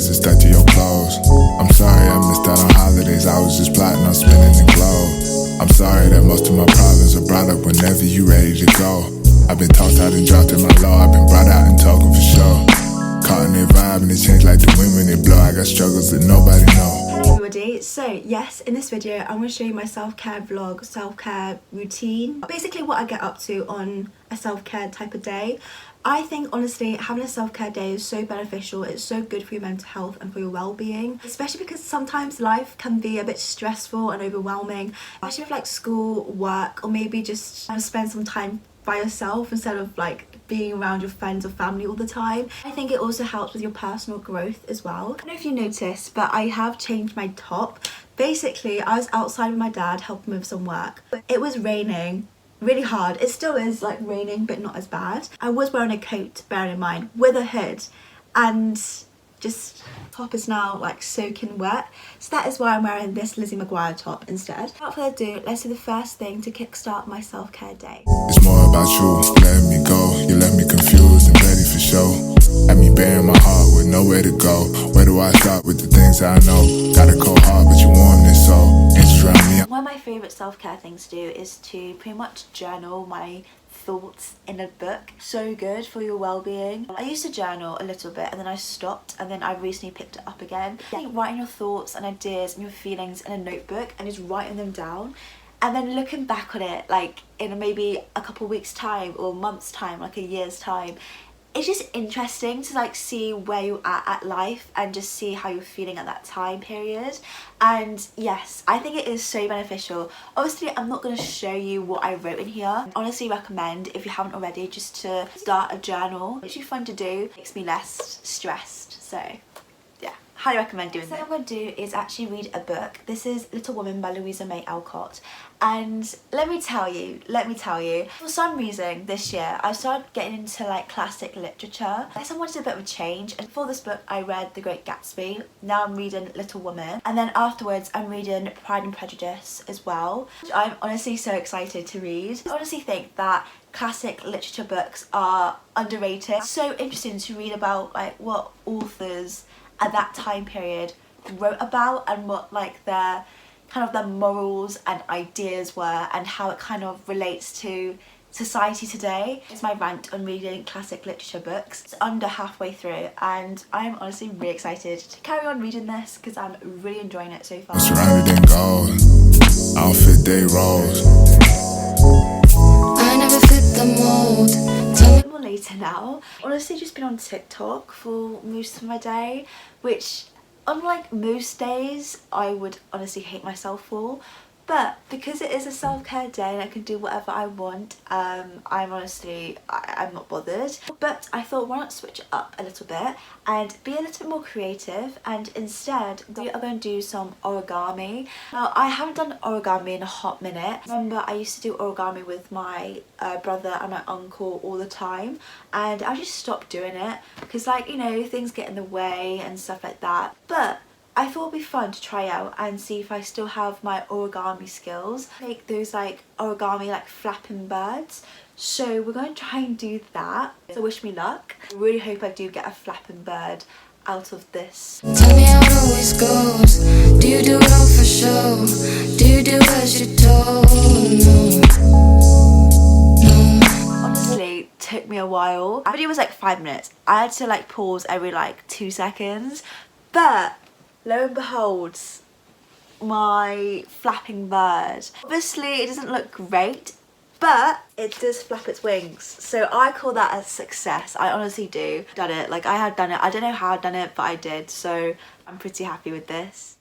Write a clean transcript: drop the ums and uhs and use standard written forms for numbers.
dress and stuck to your clothes. I'm sorry I missed out on holidays, I was just plotting on spinning the globe. I'm sorry that most of my problems are brought up whenever you ready to go. I've been tossed out and dropped in my low, I've been brought out and talking for sure. Caught in their vibe and it changed like the wind when it blow. I got struggles that nobody know. Hello everybody, so yes, in this video I'm going to show you my self-care vlog, self-care routine. Basically what I get up to on a self-care type of day. I think honestly having a self-care day is so beneficial. It's so good for your mental health and for your well-being, especially because sometimes life can be a bit stressful and overwhelming, especially with like school, work, or maybe just spend some time by yourself instead of like being around your friends or family all the time. I think it also helps with your personal growth as well. I don't know if you noticed, but I have changed my top. Basically, I was outside with my dad helping with some work. It was raining really hard. It still is like raining, but not as bad. I was wearing a coat, bearing in mind, with a hood, and just top is now like soaking wet, so that is why I'm wearing this Lizzie McGuire top instead. Without further ado, let's do the first thing to kickstart my self-care day. It's more about you, letting me go. You left me confused and ready for show. Had me bearing my heart with nowhere to go. Where do I start with the things I know? Got a cold heart, but you warm this soul. Angels around me. One of my favourite self-care things to do is to pretty much journal my thoughts in a book. So good for your well-being. I used to journal a little bit and then I stopped, and then I recently picked it up again. I think writing your thoughts and ideas and your feelings in a notebook and just writing them down, and then looking back on it like in maybe a couple of weeks time or months time, like a year's time, it's just interesting to like see where you're at life and just see how you're feeling at that time period. And yes, I think it is so beneficial. Obviously I'm not going to show you what I wrote in here. I honestly recommend, if you haven't already, just to start a journal. It's really fun to do, makes me less stressed, so yeah, highly recommend doing this. What I'm going to do is actually read a book. This is Little Women by Louisa May Alcott. And let me tell you, for some reason this year I started getting into like classic literature. I guess I wanted a bit of a change, and for this book I read The Great Gatsby. Now I'm reading Little Women, and then afterwards I'm reading Pride and Prejudice as well, which I'm honestly so excited to read. I honestly think that classic literature books are underrated. It's so interesting to read about like what authors at that time period wrote about and what like their morals and ideas were, and how it kind of relates to society today. It's my rant on reading classic literature books. It's under halfway through and I'm honestly really excited to carry on reading this because I'm really enjoying it so far. Surrounded in gold, outfit day rolls. I never fit the mold. More later now. Honestly just been on TikTok for most of my day, which unlike most days I would honestly hate myself for, but because it is a self-care day and I can do whatever I want, I'm not bothered. But I thought, why not switch it up a little bit and be a little bit more creative, and instead we are going to do some origami. Now I haven't done origami in a hot minute. Remember I used to do origami with my brother and my uncle all the time, and I just stopped doing it because, like, you know, things get in the way and stuff like that. But I thought it'd be fun to try out and see if I still have my origami skills. Make those like origami like flapping birds. So we're going to try and do that. So wish me luck. I really hope I do get a flapping bird out of this. Tell me how it always goes. Do you do it all for show? Do you do as you're told? No. Honestly, it took me a while. The video was like 5 minutes. I had to like pause every like 2 seconds. But lo and behold, my flapping bird. Obviously it doesn't look great, but it does flap its wings, so I call that a success. I honestly do. Done it, like I had done it. I don't know how I'd done it, but I did, so I'm pretty happy with this.